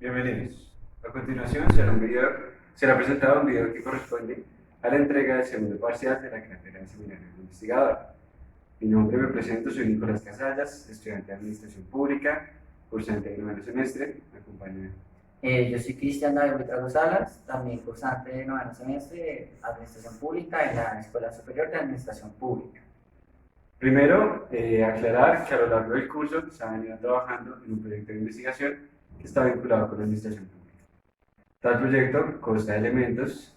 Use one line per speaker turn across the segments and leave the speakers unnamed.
Bienvenidos. A continuación será presentado un video que corresponde a la entrega del segundo parcial de la carrera de seminario de investigador. Mi nombre, me presento, soy Nicolás Casallas, estudiante de Administración Pública, cursante de noveno semestre. Me acompaña.
Yo soy Cristian David Buitrago Salas, también cursante de noveno semestre de Administración Pública en la Escuela Superior de Administración Pública.
Primero, aclarar que a lo largo del curso se ha venido trabajando en un proyecto de investigación que está vinculado con la administración pública. Tal proyecto consta de elementos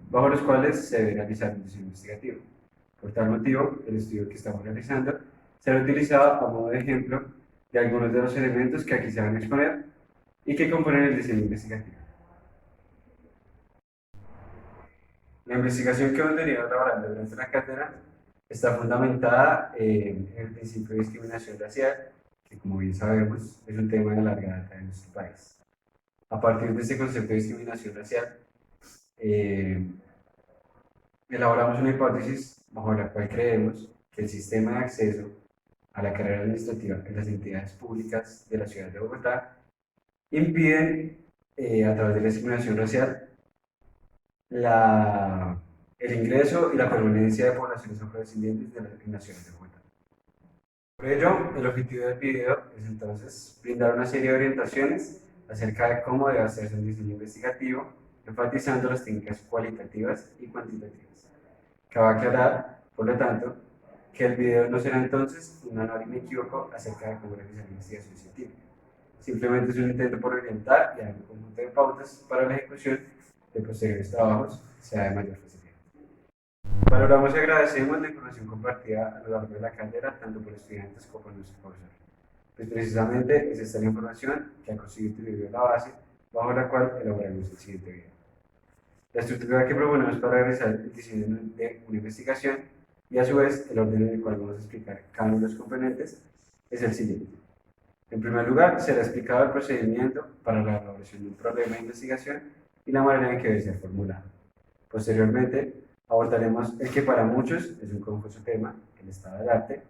bajo los cuales se debe realizar un diseño investigativo. Por tal motivo, el estudio que estamos realizando será utilizado a modo de ejemplo de algunos de los elementos que aquí se van a exponer y que componen el diseño investigativo. La investigación que hemos venido elaborando durante la cátedra está fundamentada en el principio de discriminación racial, que como bien sabemos es un tema de larga data en nuestro país. A partir de este concepto de discriminación racial, elaboramos una hipótesis bajo la cual creemos que el sistema de acceso a la carrera administrativa en las entidades públicas de la ciudad de Bogotá impiden, a través de la discriminación racial, el ingreso y la permanencia de poblaciones afrodescendientes en la ciudad de Bogotá. Por ello, el objetivo del video es entonces brindar una serie de orientaciones acerca de cómo debe hacerse un diseño investigativo, enfatizando las técnicas cualitativas y cuantitativas. Cabe aclarar, por lo tanto, que el video no será entonces un análisis inequívoco acerca de cómo realizar investigación científica. Simplemente es un intento por orientar y dar un conjunto de pautas para la ejecución de posteriores trabajos, sea de mayor facilidad. Valoramos y agradecemos la información compartida a lo largo de la cátedra, tanto por estudiantes como por nuestro profesor. Pues precisamente es esta la información que ha constituido la base bajo la cual elaboramos el siguiente video. La estructura que proponemos para realizar el diseño de una investigación y a su vez el orden en el cual vamos a explicar cada uno de los componentes es el siguiente. En primer lugar, será explicado el procedimiento para la elaboración de un problema de investigación y la manera en que debe ser formulado. Posteriormente, abordaremos el que para muchos es un confuso tema, el estado del arte,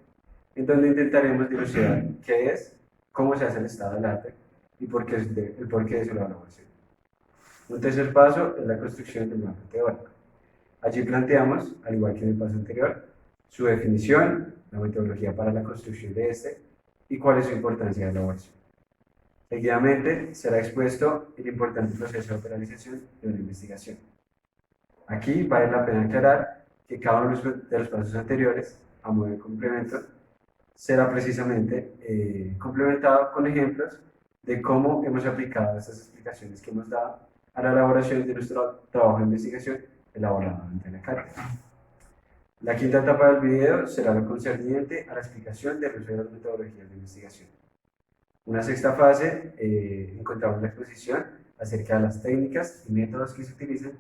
en donde intentaremos dilucidar qué es, cómo se hace el estado del arte y el porqué de su elaboración. Un tercer paso es la construcción del marco teórico. Allí planteamos, al igual que en el paso anterior, su definición, la metodología para la construcción de este y cuál es su importancia de elaboración. Seguidamente será expuesto el importante proceso de operacionalización de una investigación. Aquí vale la pena aclarar que cada uno de los pasos anteriores, a modo de complemento, será precisamente complementado con ejemplos de cómo hemos aplicado estas explicaciones que hemos dado a la elaboración de nuestro trabajo de investigación elaborado ante la cátedra. La quinta etapa del video será lo concerniente a la explicación del uso de las metodologías de investigación. Una sexta fase, encontramos la exposición acerca de las técnicas y métodos que se utilizan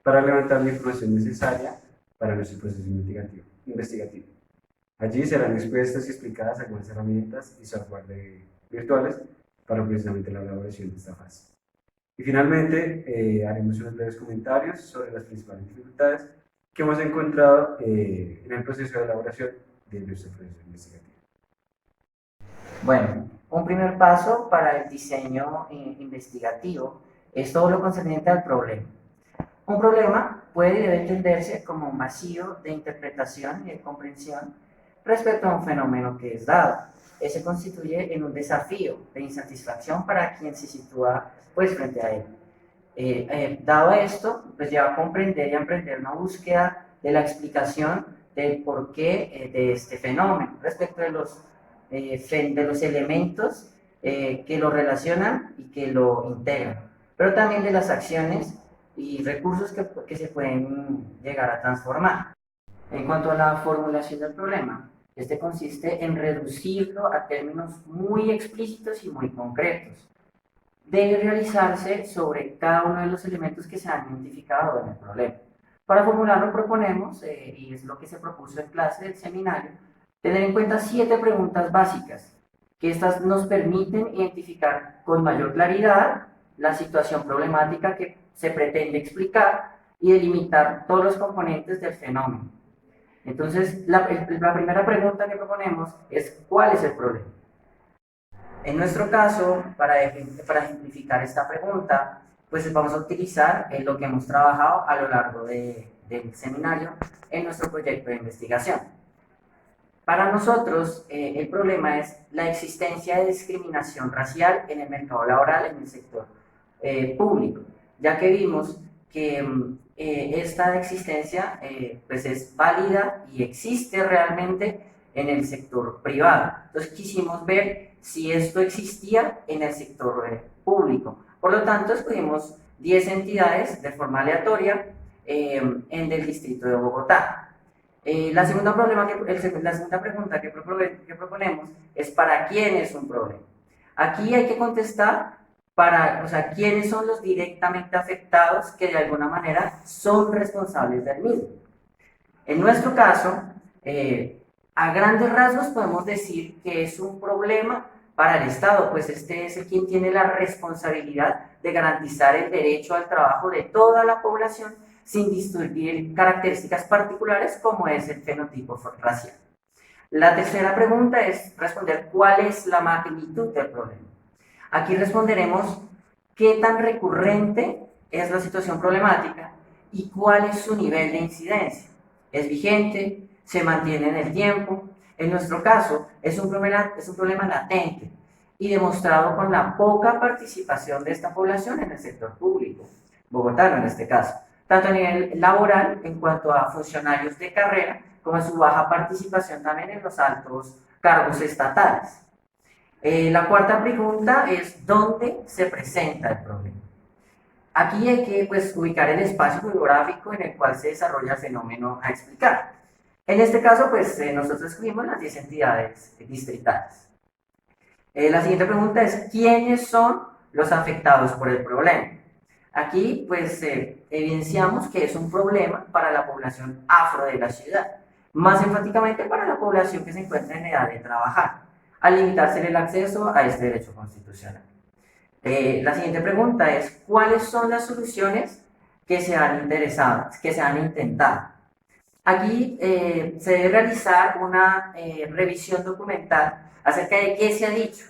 para levantar la información necesaria para nuestro proceso investigativo. Allí serán expuestas y explicadas algunas herramientas y software virtuales para precisamente la elaboración de esta fase. Y finalmente, haremos unos breves comentarios sobre las principales dificultades que hemos encontrado en el proceso de elaboración de nuestro proceso investigativo.
Bueno, un primer paso para el diseño investigativo es todo lo concerniente al problema. Un problema puede y debe entenderse como un vacío de interpretación y de comprensión respecto a un fenómeno que es dado. Ese constituye en un desafío de insatisfacción para quien se sitúa pues, frente a él. Dado esto, pues lleva a comprender y a emprender una búsqueda de la explicación del porqué de este fenómeno respecto de los elementos que lo relacionan y que lo integran, pero también de las acciones y recursos que se pueden llegar a transformar. En cuanto a la formulación del problema, este consiste en reducirlo a términos muy explícitos y muy concretos. Debe realizarse sobre cada uno de los elementos que se han identificado en el problema. Para formularlo proponemos, y es lo que se propuso en clase del seminario, tener en cuenta 7 preguntas básicas, que estas nos permiten identificar con mayor claridad la situación problemática que se pretende explicar y delimitar todos los componentes del fenómeno. Entonces, la primera pregunta que proponemos es ¿cuál es el problema? En nuestro caso, para ejemplificar esta pregunta, pues vamos a utilizar lo que hemos trabajado a lo largo del seminario en nuestro proyecto de investigación. Para nosotros, el problema es la existencia de discriminación racial en el mercado laboral, en el sector público, ya que vimos que esta existencia pues es válida y existe realmente en el sector privado. Entonces quisimos ver si esto existía en el sector público. Por lo tanto, escogimos 10 entidades de forma aleatoria en el distrito de Bogotá. La segunda pregunta que proponemos es ¿para quién es un problema? Aquí hay que contestar o sea, quiénes son los directamente afectados que de alguna manera son responsables del mismo. En nuestro caso, a grandes rasgos podemos decir que es un problema para el Estado, pues este es quien tiene la responsabilidad de garantizar el derecho al trabajo de toda la población sin distinguir características particulares como es el fenotipo racial. La tercera pregunta es responder cuál es la magnitud del problema. Aquí responderemos qué tan recurrente es la situación problemática y cuál es su nivel de incidencia. ¿Es vigente? ¿Se mantiene en el tiempo? En nuestro caso, es un problema latente y demostrado con la poca participación de esta población en el sector público, bogotano en este caso, tanto a nivel laboral en cuanto a funcionarios de carrera, como en su baja participación también en los altos cargos estatales. La cuarta pregunta es ¿dónde se presenta el problema? Aquí hay que pues, ubicar el espacio geográfico en el cual se desarrolla el fenómeno a explicar. En este caso, pues nosotros escribimos las 10 entidades distritales. La siguiente pregunta es ¿quiénes son los afectados por el problema? Aquí, pues, evidenciamos que es un problema para la población afro de la ciudad, más enfáticamente para la población que se encuentra en edad de trabajar, al limitarse el acceso a este derecho constitucional. La siguiente pregunta es, ¿cuáles son las soluciones que se han intentado? Aquí se debe realizar una revisión documental acerca de qué se ha dicho,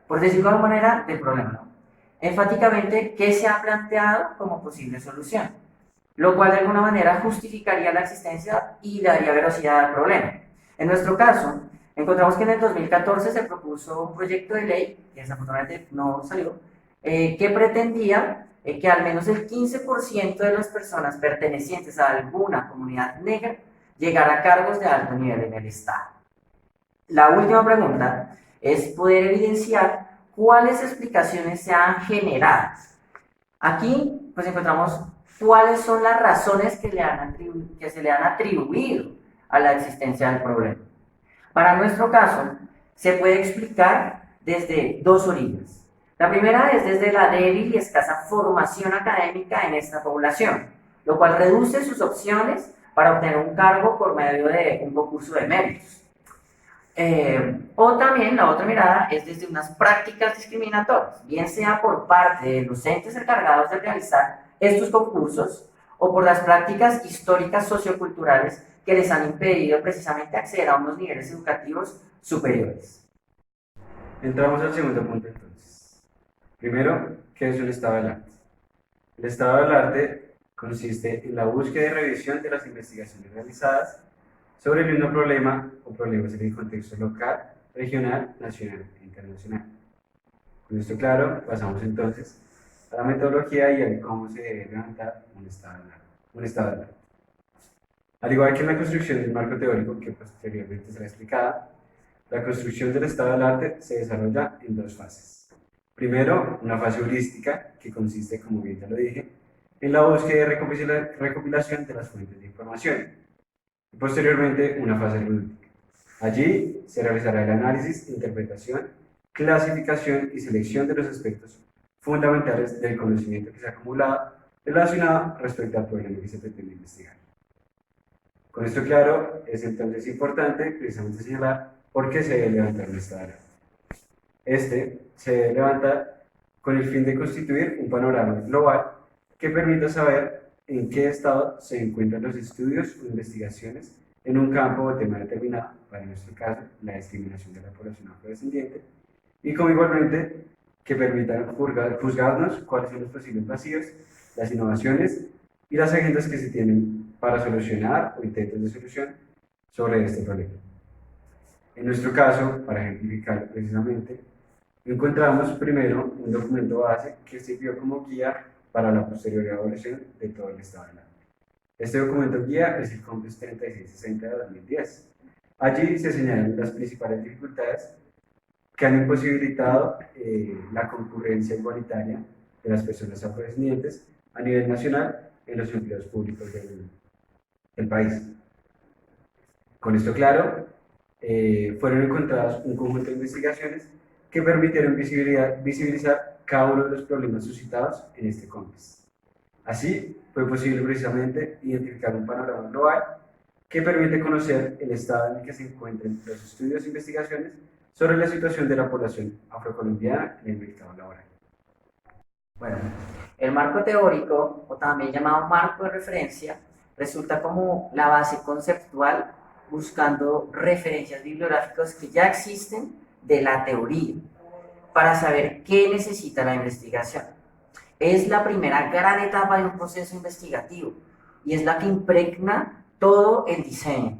por decirlo de alguna manera, del problema, ¿no? Enfáticamente, qué se ha planteado como posible solución, lo cual de alguna manera justificaría la existencia y daría veracidad al problema. En nuestro caso, encontramos que en el 2014 se propuso un proyecto de ley, que desafortunadamente no salió, que pretendía que al menos el 15% de las personas pertenecientes a alguna comunidad negra llegara a cargos de alto nivel en el Estado. La última pregunta es poder evidenciar cuáles explicaciones se han generado. Aquí pues encontramos cuáles son las razones que se le han atribuido a la existencia del problema. Para nuestro caso, se puede explicar desde dos orillas. La primera es desde la débil y escasa formación académica en esta población, lo cual reduce sus opciones para obtener un cargo por medio de un concurso de méritos. O también la otra mirada es desde unas prácticas discriminatorias, bien sea por parte de los entes encargados de realizar estos concursos o por las prácticas históricas socioculturales que les han impedido precisamente acceder a unos niveles educativos superiores.
Entramos al segundo punto entonces. Primero, ¿qué es el estado del arte? El estado del arte consiste en la búsqueda y revisión de las investigaciones realizadas sobre el mismo problema o problemas en el contexto local, regional, nacional e internacional. Con esto claro, pasamos entonces a la metodología y a cómo se debe levantar un estado del arte. Al igual que en la construcción del marco teórico, que posteriormente será explicada, la construcción del estado del arte se desarrolla en dos fases. Primero, una fase heurística, que consiste, como bien ya lo dije, en la búsqueda y recopilación de las fuentes de información. Y posteriormente, una fase analítica. Allí se realizará el análisis, interpretación, clasificación y selección de los aspectos fundamentales del conocimiento que se ha acumulado relacionado respecto al problema que se pretende investigar. Con esto claro, es entonces importante precisamente señalar por qué se debe levantar un estado del arte. Este se debe levantar con el fin de constituir un panorama global que permita saber en qué estado se encuentran los estudios o investigaciones en un campo o tema determinado, para en nuestro caso, la discriminación de la población afrodescendiente, y como igualmente que permitan juzgarnos cuáles son los posibles vacíos, las innovaciones y las agendas que se tienen para solucionar o intentos de solución sobre este problema. En nuestro caso, para ejemplificar precisamente, encontramos primero un documento base que sirvió como guía para la posterior evaluación de todo el estado del arte. Este documento guía es el COMPES 3660 de 2010. Allí se señalan las principales dificultades que han imposibilitado la concurrencia igualitaria de las personas afrodescendientes a nivel nacional en los empleos públicos del país. Con esto claro, fueron encontradas un conjunto de investigaciones que permitieron visibilizar cada uno de los problemas suscitados en este COMPES. Así, fue posible precisamente identificar un panorama global que permite conocer el estado en el que se encuentran los estudios e investigaciones sobre la situación de la población afrocolombiana en el mercado laboral.
Bueno, el marco teórico, o también llamado marco de referencia, resulta como la base conceptual buscando referencias bibliográficas que ya existen de la teoría para saber qué necesita la investigación. Es la primera gran etapa de un proceso investigativo y es la que impregna todo el diseño,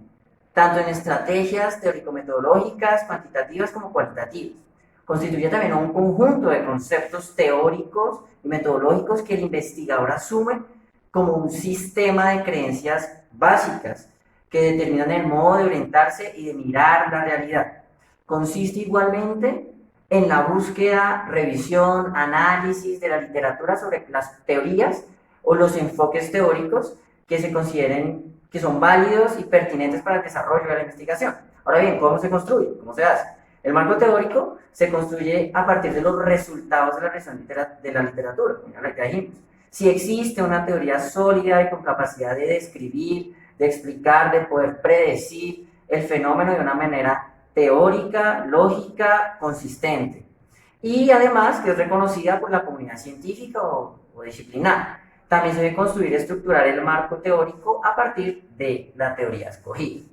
tanto en estrategias teórico-metodológicas, cuantitativas como cualitativas. Constituye también un conjunto de conceptos teóricos y metodológicos que el investigador asume como un sistema de creencias básicas que determinan el modo de orientarse y de mirar la realidad. Consiste igualmente en la búsqueda, revisión, análisis de la literatura sobre las teorías o los enfoques teóricos que se consideren que son válidos y pertinentes para el desarrollo de la investigación. Ahora bien, ¿cómo se construye? ¿Cómo se hace? El marco teórico se construye a partir de los resultados de la revisión de la literatura, como ya dijimos. Si existe una teoría sólida y con capacidad de describir, de explicar, de poder predecir el fenómeno de una manera teórica, lógica, consistente. Y además que es reconocida por la comunidad científica o disciplinar. También se debe construir y estructurar el marco teórico a partir de la teoría escogida.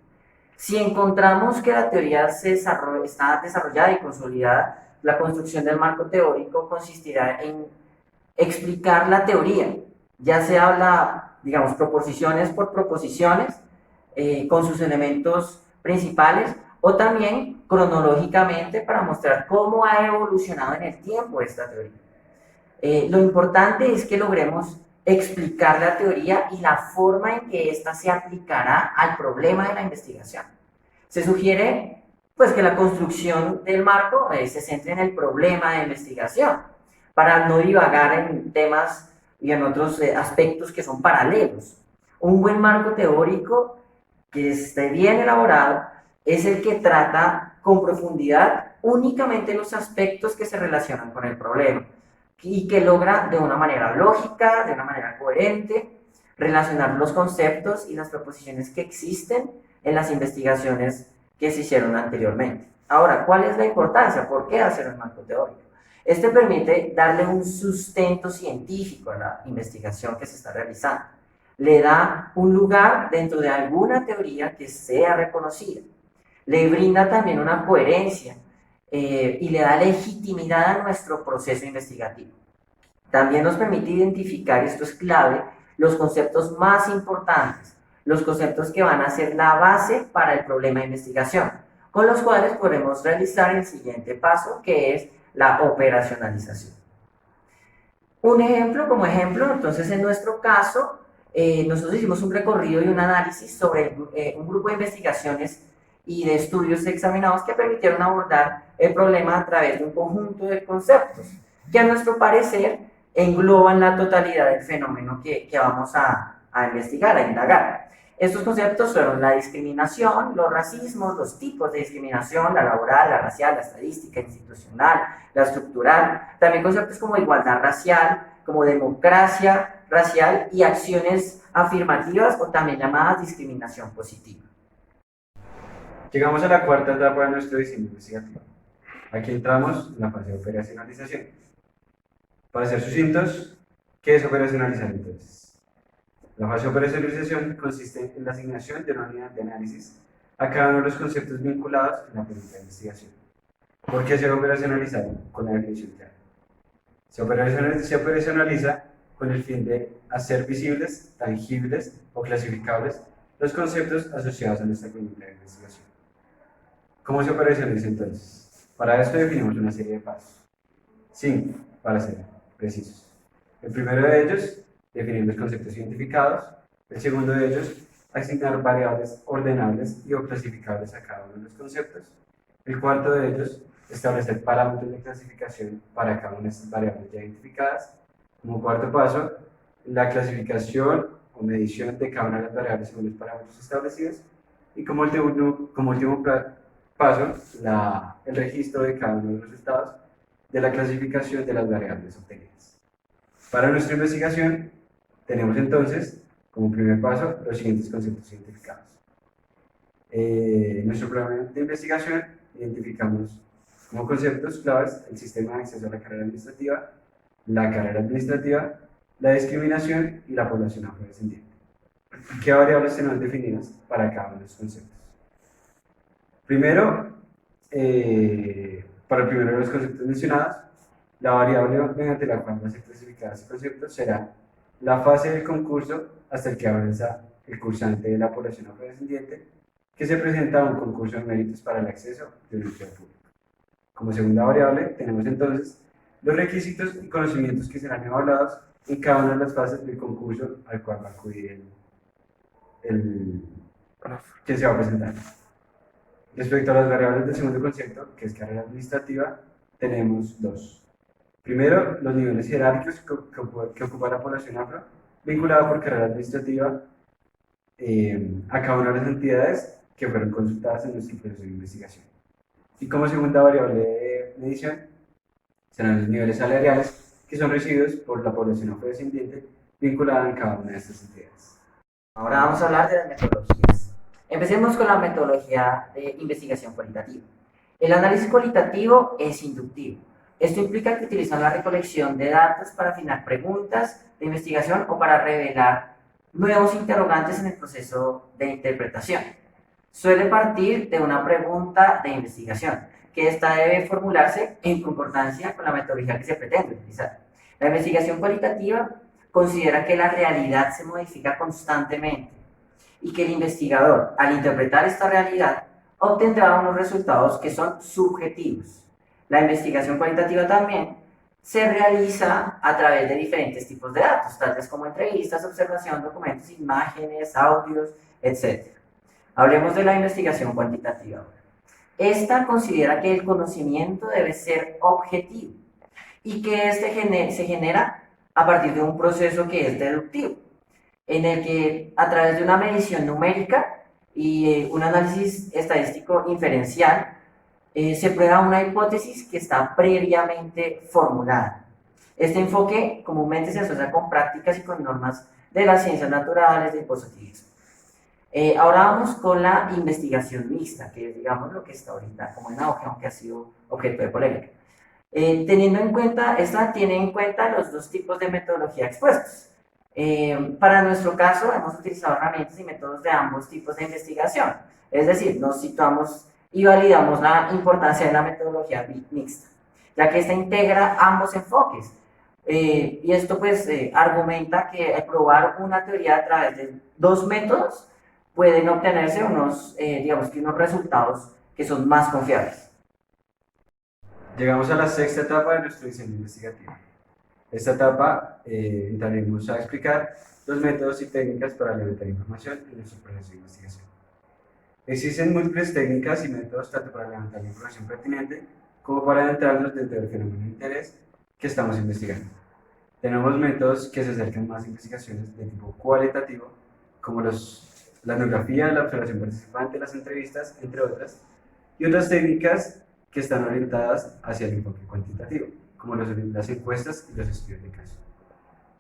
Si encontramos que la teoría está desarrollada y consolidada, la construcción del marco teórico consistirá en explicar la teoría, ya sea digamos, proposiciones por proposiciones, con sus elementos principales, o también cronológicamente para mostrar cómo ha evolucionado en el tiempo esta teoría. Lo importante es que logremos explicar la teoría y la forma en que ésta se aplicará al problema de la investigación. Se sugiere pues, que la construcción del marco se centre en el problema de investigación, para no divagar en temas y en otros aspectos que son paralelos. Un buen marco teórico que esté bien elaborado es el que trata con profundidad únicamente los aspectos que se relacionan con el problema y que logra de una manera lógica, de una manera coherente, relacionar los conceptos y las proposiciones que existen en las investigaciones que se hicieron anteriormente. Ahora, ¿cuál es la importancia? ¿Por qué hacer un marco teórico? Este permite darle un sustento científico a la investigación que se está realizando. Le da un lugar dentro de alguna teoría que sea reconocida. Le brinda también una coherencia y le da legitimidad a nuestro proceso investigativo. También nos permite identificar, esto es clave, los conceptos más importantes, los conceptos que van a ser la base para el problema de investigación, con los cuales podremos realizar el siguiente paso, que es la operacionalización. Un ejemplo, entonces en nuestro caso, nosotros hicimos un recorrido y un análisis sobre un grupo de investigaciones y de estudios examinados que permitieron abordar el problema a través de un conjunto de conceptos que a nuestro parecer engloban la totalidad del fenómeno que vamos a investigar, a indagar. Estos conceptos fueron la discriminación, los racismos, los tipos de discriminación, la laboral, la racial, la estadística, institucional, la estructural, también conceptos como igualdad racial, como democracia racial y acciones afirmativas o también llamadas discriminación positiva.
Llegamos a la cuarta etapa de nuestro diseño investigativo. Aquí entramos en la fase de operacionalización. Para ser sucintos, ¿qué es operacionalizar entonces? La fase de operacionalización consiste en la asignación de una unidad de análisis a cada uno de los conceptos vinculados en la pregunta de investigación. ¿Por qué se operacionaliza con la definición clara? Se operacionaliza con el fin de hacer visibles, tangibles o clasificables los conceptos asociados a nuestra conducta de investigación. ¿Cómo se operacionaliza entonces? Para esto definimos una serie de pasos. 5, para ser precisos. El primero de ellos, definir los conceptos identificados. El segundo de ellos, asignar variables ordenables y o clasificables a cada uno de los conceptos. El cuarto de ellos, establecer parámetros de clasificación para cada una de estas variables ya identificadas. Como cuarto paso, la clasificación o medición de cada una de las variables según los parámetros establecidos. Y como último paso, el registro de cada uno de los estados de la clasificación de las variables obtenidas. Para nuestra investigación, tenemos entonces, como primer paso, los siguientes conceptos identificados. En nuestro programa de investigación identificamos como conceptos claves el sistema de acceso a la carrera administrativa, la discriminación y la población afrodescendiente. ¿Qué variables tenemos definidas para cada uno de los conceptos? Primero, para el primero de los conceptos mencionados, la variable mediante la cual va a ser clasificada este concepto será la fase del concurso hasta el que avanza el cursante de la población afrodescendiente que se presenta a un concurso de méritos para el acceso de un empleo público. Como segunda variable, tenemos entonces los requisitos y conocimientos que serán evaluados en cada una de las fases del concurso al cual va a acudir que se va a presentar. Respecto a las variables del segundo concepto, que es carrera administrativa, tenemos dos. Primero, los niveles jerárquicos que ocupa la población afro, vinculada por carrera administrativa a cada una de las entidades que fueron consultadas en nuestro proceso de investigación. Y como segunda variable de medición, serán los niveles salariales que son recibidos por la población afrodescendiente vinculada en cada una de estas entidades.
Ahora vamos a hablar de las metodologías. Empecemos con la metodología de investigación cualitativa. El análisis cualitativo es inductivo. Esto implica que utilizan la recolección de datos para afinar preguntas de investigación o para revelar nuevos interrogantes en el proceso de interpretación. Suele partir de una pregunta de investigación, que ésta debe formularse en concordancia con la metodología que se pretende utilizar. La investigación cualitativa considera que la realidad se modifica constantemente y que el investigador, al interpretar esta realidad, obtendrá unos resultados que son subjetivos. La investigación cualitativa también se realiza a través de diferentes tipos de datos, tales como entrevistas, observación, documentos, imágenes, audios, etc. Hablemos de la investigación cuantitativa. Esta considera que el conocimiento debe ser objetivo y que este se genera a partir de un proceso que es deductivo, en el que a través de una medición numérica y un análisis estadístico inferencial se prueba una hipótesis que está previamente formulada. Este enfoque comúnmente se asocia con prácticas y con normas de las ciencias naturales, del positivismo. Ahora vamos con la investigación mixta, que es, digamos, lo que está ahorita como en auge, aunque ha sido objeto de polémica. Teniendo en cuenta, esta tiene en cuenta los dos tipos de metodología expuestos. Para nuestro caso, hemos utilizado herramientas y métodos de ambos tipos de investigación. Es decir, nos situamos y validamos la importancia de la metodología mixta, ya que esta integra ambos enfoques. Y esto pues argumenta que al probar una teoría a través de dos métodos pueden obtenerse unos resultados que son más confiables.
Llegamos a la sexta etapa de nuestro diseño investigativo. Esta etapa entraremos a explicar los métodos y técnicas para levantar información en nuestro proceso de investigación. Existen múltiples técnicas y métodos tanto para levantar la información pertinente como para adentrarnos dentro del fenómeno de interés que estamos investigando. Tenemos métodos que se acercan más a investigaciones de tipo cualitativo, como la etnografía, la observación participante, las entrevistas, entre otras, y otras técnicas que están orientadas hacia el enfoque cuantitativo, como las encuestas y los estudios de caso.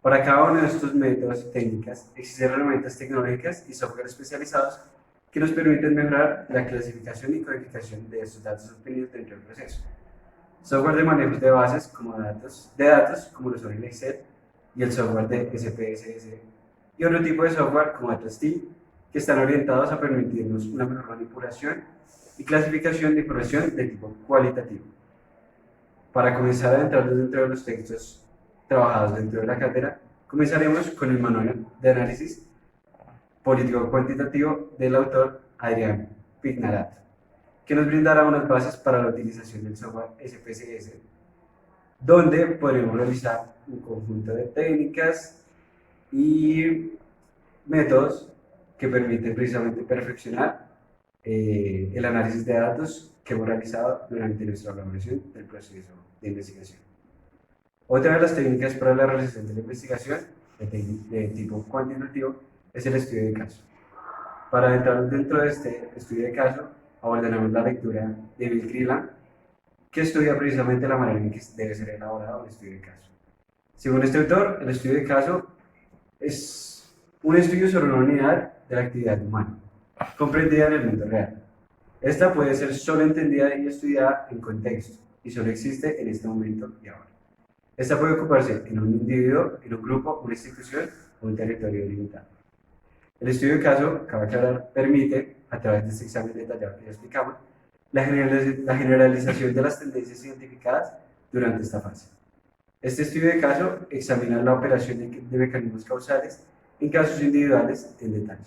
Para cada uno de estos métodos y técnicas existen herramientas tecnológicas y software especializados que nos permiten mejorar la clasificación y codificación de estos datos obtenidos dentro del proceso. Software de manejo de bases como datos, como lo son el Excel y el software de SPSS, y otro tipo de software como AtlasT que están orientados a permitirnos una mejor manipulación y clasificación de información de tipo cualitativo. Para comenzar a adentrarnos dentro de los textos trabajados dentro de la cátedra, comenzaremos con el manual de análisis político-cuantitativo del autor Adrián Pignarato, que nos brindará unas bases para la utilización del software SPSS, donde podremos realizar un conjunto de técnicas y métodos que permiten precisamente perfeccionar el análisis de datos que hemos realizado durante nuestra elaboración del proceso de investigación. Otra de las técnicas para la realización de la investigación de tipo cuantitativo es el estudio de caso. Para adentrarnos dentro de este estudio de caso, abordaremos la lectura de Bill Krieland, que estudia precisamente la manera en que debe ser elaborado un estudio de caso. Según este autor, el estudio de caso es un estudio sobre una unidad de la actividad humana, comprendida en el mundo real. Esta puede ser solo entendida y estudiada en contexto, y solo existe en este momento y ahora. Esta puede ocuparse en un individuo, en un grupo, una institución o un territorio limitado. El estudio de caso, cabe aclarar, permite, a través de este examen detallado que ya explicamos, la generalización de las tendencias identificadas durante esta fase. Este estudio de caso examina la operación de mecanismos causales en casos individuales en detalle.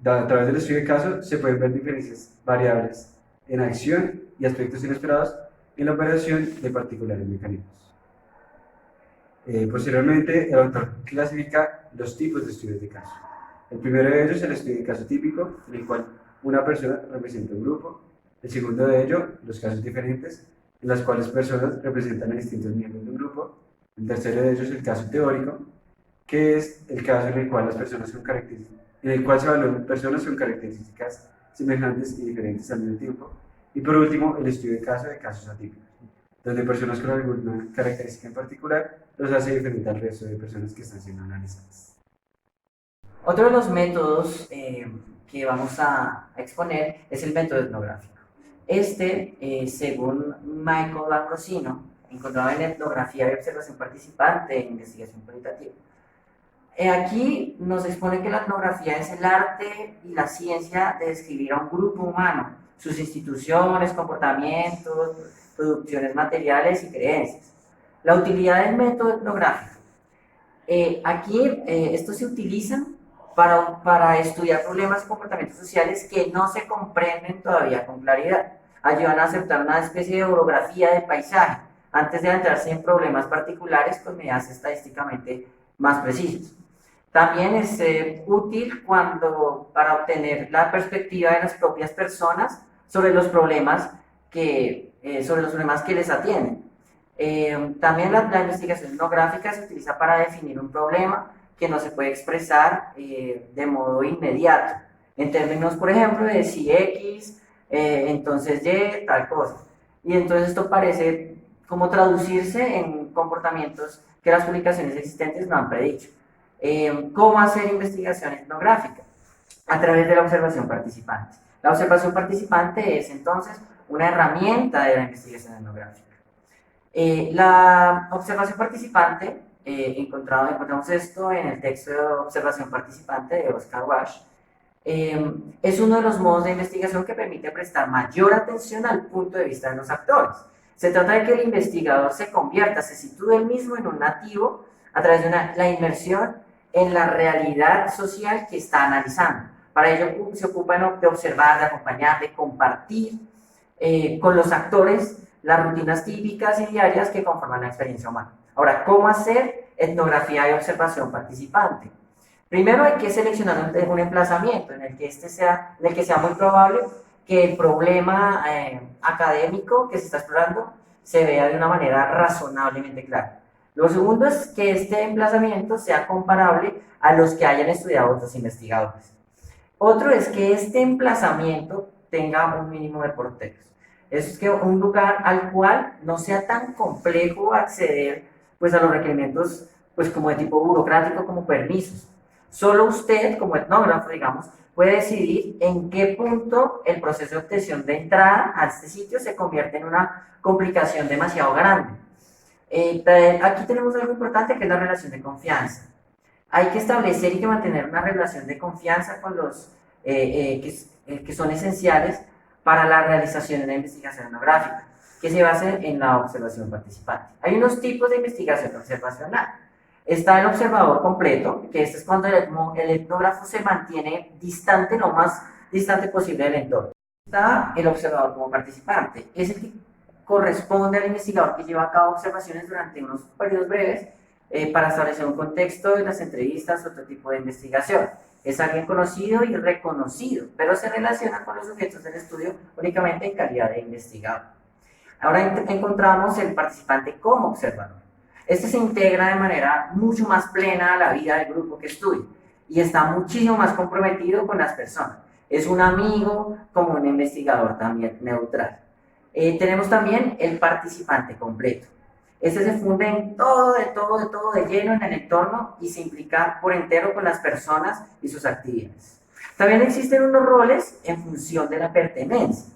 A través del estudio de caso se pueden ver diferencias variables en acción y aspectos inesperados en la operación de particulares mecanismos. Posteriormente, el autor clasifica los tipos de estudios de caso. El primero de ellos es el estudio de caso típico, en el cual una persona representa un grupo. El segundo de ellos, los casos diferentes, en los cuales personas representan a distintos miembros de un grupo. El tercero de ellos es el caso teórico, que es el caso en el cual las personas son características, en el cual se evalúan personas con características semejantes y diferentes al mismo tiempo. Y por último, el estudio de casos atípicos, donde personas con alguna característica en particular los hace diferente al resto de personas que están siendo analizadas.
Otro de los métodos que vamos a exponer es el método etnográfico. Según Michael Ambrosino, encontrado en etnografía y observación participante en investigación cualitativa. Aquí nos expone que la etnografía es el arte y la ciencia de describir a un grupo humano, sus instituciones, comportamientos, producciones materiales y creencias. La utilidad del método etnográfico. Estos se utilizan para estudiar problemas y comportamientos sociales que no se comprenden todavía con claridad. Ayudan a aceptar una especie de orografía del paisaje antes de adentrarse en problemas particulares con medidas estadísticamente más precisas. También es útil para obtener la perspectiva de las propias personas sobre los problemas que les atienden. También la investigación etnográfica se utiliza para definir un problema que no se puede expresar de modo inmediato, en términos, por ejemplo, de si X, entonces Y, tal cosa. Y entonces esto parece como traducirse en comportamientos que las publicaciones existentes no han predicho. ¿Cómo hacer investigación etnográfica? A través de la observación participante. La observación participante es entonces una herramienta de la investigación etnográfica. La observación participante, encontramos esto en el texto de observación participante de Oscar Walsh, es uno de los modos de investigación que permite prestar mayor atención al punto de vista de los actores. Se trata de que el investigador se sitúe él mismo en un nativo a través de la inmersión en la realidad social que está analizando. Para ello se ocupan de observar, de acompañar, de compartir con los actores las rutinas típicas y diarias que conforman la experiencia humana. Ahora, ¿cómo hacer etnografía y observación participante? Primero hay que seleccionar un emplazamiento en el que sea muy probable que el problema académico que se está explorando se vea de una manera razonablemente clara. Lo segundo es que este emplazamiento sea comparable a los que hayan estudiado otros investigadores. Otro es que este emplazamiento tenga un mínimo de porteros. Es que un lugar al cual no sea tan complejo acceder pues, a los requerimientos pues, como de tipo burocrático como permisos. Solo usted, como etnógrafo, digamos, puede decidir en qué punto el proceso de obtención de entrada a este sitio se convierte en una complicación demasiado grande. Aquí tenemos algo importante que es la relación de confianza. Hay que establecer y que mantener una relación de confianza con los que son esenciales para la realización de una investigación etnográfica, que se base en la observación participante. Hay unos tipos de investigación observacional. Está el observador completo, que este es cuando el etnógrafo se mantiene distante, lo más distante posible del entorno. Está el observador como participante, es el que corresponde al investigador que lleva a cabo observaciones durante unos periodos breves para establecer un contexto de las entrevistas o otro tipo de investigación. Es alguien conocido y reconocido, pero se relaciona con los sujetos del estudio únicamente en calidad de investigador. Ahora encontramos el participante como observador. Este se integra de manera mucho más plena a la vida del grupo que estudia y está muchísimo más comprometido con las personas. Es un amigo como un investigador también neutral. Tenemos también el participante completo. Este se funde en todo, de lleno en el entorno y se implica por entero con las personas y sus actividades. También existen unos roles en función de la pertenencia.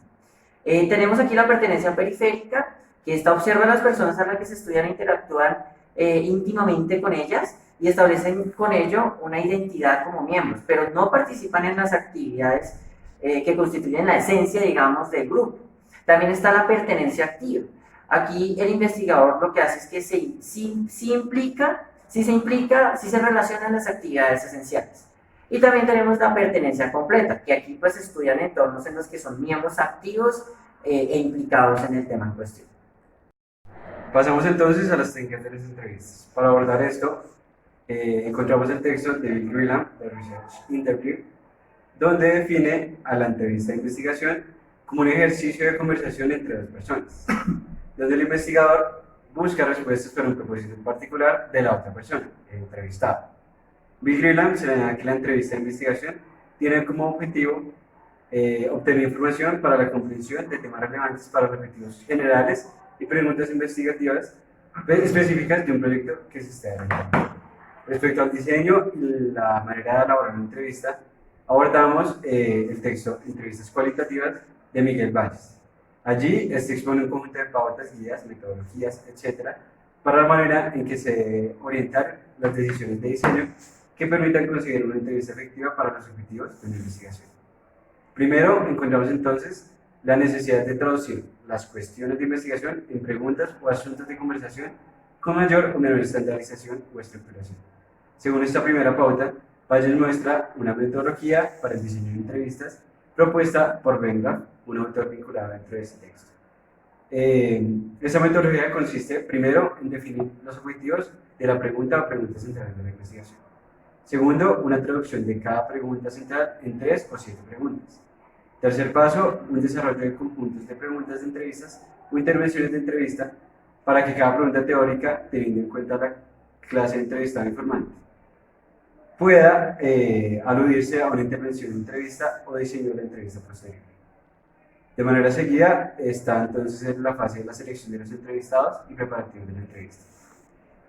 Tenemos aquí la pertenencia periférica, que esta observa a las personas a las que se estudian e interactúan íntimamente con ellas y establecen con ello una identidad como miembros, pero no participan en las actividades que constituyen la esencia, digamos, del grupo. También está la pertenencia activa. Aquí el investigador lo que hace es que se relaciona en las actividades esenciales. Y también tenemos la pertenencia completa, que aquí pues estudian entornos en los que son miembros activos e implicados en el tema en cuestión.
Pasamos entonces a las técnicas de las entrevistas. Para abordar esto, encontramos el texto de Bill Grillam, de Research Interview, donde define a la entrevista de investigación como un ejercicio de conversación entre dos personas, donde el investigador busca respuestas para un propósito en particular de la otra persona, el entrevistado. Bill Grillam señala que la entrevista de investigación tiene como objetivo obtener información para la comprensión de temas relevantes para los objetivos generales y preguntas investigativas específicas de un proyecto que se esté realizando. Respecto al diseño y la manera de elaborar una entrevista, abordamos el texto Entrevistas cualitativas de Miguel Valles. Allí este expone un conjunto de pautas, guías, metodologías, etc., para la manera en que se orientan las decisiones de diseño que permitan conseguir una entrevista efectiva para los objetivos de una investigación. Primero, encontramos entonces la necesidad de traducir las cuestiones de investigación en preguntas o asuntos de conversación con mayor o menor estandarización o estructuración. Según esta primera pauta, Valles muestra una metodología para el diseño de entrevistas propuesta por Venga, un autor vinculado dentro de este texto. Esta metodología consiste, primero, en definir los objetivos de la pregunta o pregunta central de la investigación. Segundo, una traducción de cada pregunta central en 3 o 7 preguntas. Tercer paso, un desarrollo de conjuntos de preguntas de entrevistas o intervenciones de entrevista para que cada pregunta teórica, teniendo en cuenta la clase de entrevistado informante, pueda aludirse a una intervención de entrevista o diseño de la entrevista posterior. De manera seguida está entonces la fase de la selección de los entrevistados y preparación de la entrevista.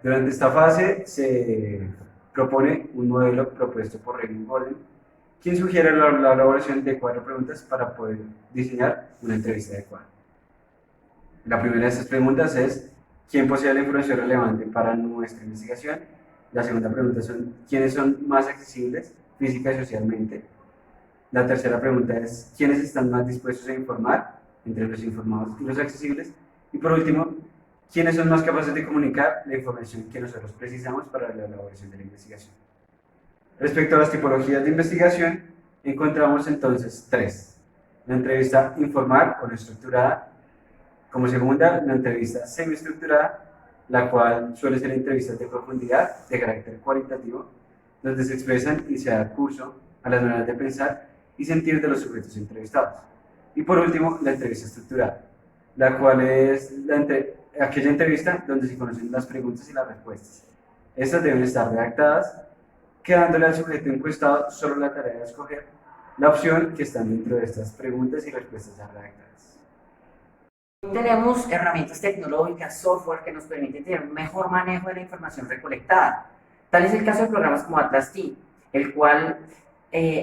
Durante esta fase se propone un modelo propuesto por Raymond Gordon, quien sugiere la elaboración de 4 preguntas para poder diseñar una entrevista adecuada. La primera de estas preguntas es: ¿quién posee la información relevante para nuestra investigación? La segunda pregunta son: ¿quiénes son más accesibles física y socialmente? La tercera pregunta es: ¿quiénes están más dispuestos a informar entre los informados y los accesibles? Y por último, ¿quiénes son más capaces de comunicar la información que nosotros precisamos para la elaboración de la investigación? Respecto a las tipologías de investigación, encontramos entonces 3. La entrevista informal o no estructurada. Como segunda, la entrevista semiestructurada, la cual suele ser entrevistas de profundidad, de carácter cualitativo, donde se expresan y se da curso a las maneras de pensar y sentir de los sujetos entrevistados. Y por último, la entrevista estructurada, la cual es aquella entrevista donde se conocen las preguntas y las respuestas. Estas deben estar redactadas, quedándole al sujeto encuestado solo la tarea de escoger la opción que está dentro de estas preguntas y respuestas ya redactadas.
Tenemos herramientas tecnológicas, software que nos permiten tener un mejor manejo de la información recolectada. Tal es el caso de programas como AtlasT, el cual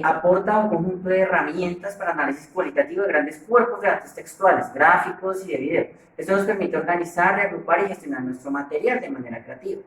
aporta un conjunto de herramientas para análisis cualitativo de grandes cuerpos de datos textuales, gráficos y de video. Esto nos permite organizar, reagrupar y gestionar nuestro material de manera creativa.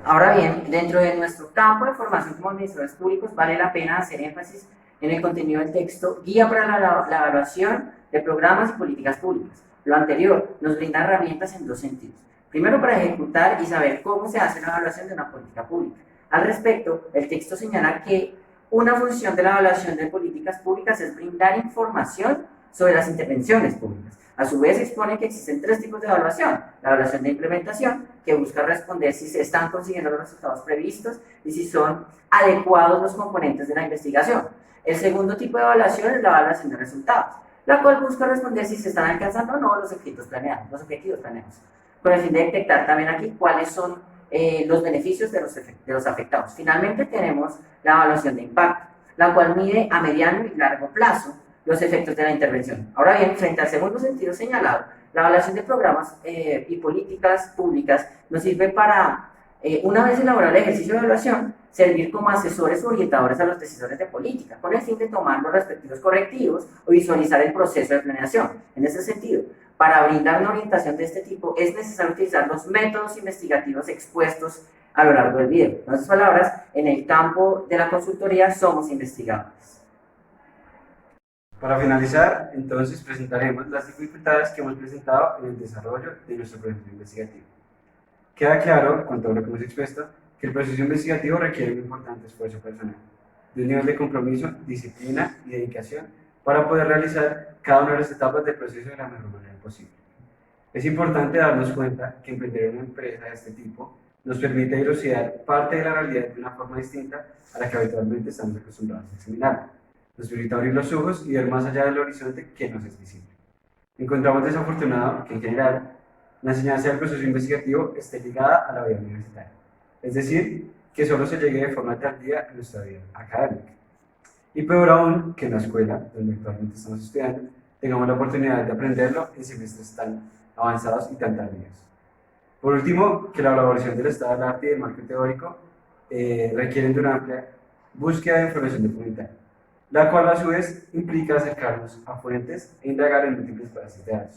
Ahora bien, dentro de nuestro campo de formación como administradores públicos, vale la pena hacer énfasis en el contenido del texto Guía para la evaluación de programas y políticas públicas. Lo anterior nos brinda herramientas en dos sentidos. Primero, para ejecutar y saber cómo se hace la evaluación de una política pública. Al respecto, el texto señala que una función de la evaluación de políticas públicas es brindar información sobre las intervenciones públicas. A su vez, expone que existen tres tipos de evaluación. La evaluación de implementación, que busca responder si se están consiguiendo los resultados previstos y si son adecuados los componentes de la investigación. El segundo tipo de evaluación es la evaluación de resultados, la cual busca responder si se están alcanzando o no los objetivos planeados. Con el fin de detectar también aquí cuáles son los beneficios de los afectados. Finalmente tenemos la evaluación de impacto, la cual mide a mediano y largo plazo los efectos de la intervención. Ahora bien, frente al segundo sentido señalado, la evaluación de programas y políticas públicas nos sirve para, una vez elaborado el ejercicio de evaluación, servir como asesores o orientadores a los decisores de política, con el fin de tomar los respectivos correctivos o visualizar el proceso de planeación. En ese sentido, para brindar una orientación de este tipo, es necesario utilizar los métodos investigativos expuestos a lo largo del video. En otras palabras, en el campo de la consultoría somos investigadores.
Para finalizar, entonces presentaremos las dificultades que hemos presentado en el desarrollo de nuestro proceso investigativo. Queda claro, con todo lo que hemos expuesto, que el proceso investigativo requiere un importante esfuerzo personal, de un nivel de compromiso, disciplina y dedicación para poder realizar cada una de las etapas del proceso de la mejor manera posible. Es importante darnos cuenta que emprender una empresa de este tipo nos permite dilucidar parte de la realidad de una forma distinta a la que habitualmente estamos acostumbrados a examinar. Nos permite abrir los ojos y ver más allá del horizonte que nos es visible. Encontramos desafortunado que, en general, la enseñanza del proceso investigativo esté ligada a la vida universitaria, es decir, que solo se llegue de forma tardía en nuestra vida académica. Y peor aún, que en la escuela, donde actualmente estamos estudiando, tengamos la oportunidad de aprenderlo en semestres tan avanzados y tan tardíos. Por último, que la elaboración del estado del arte y del marco teórico requieren de una amplia búsqueda de información documentaria, la cual a su vez implica acercarnos a fuentes e indagar en múltiples bases de datos.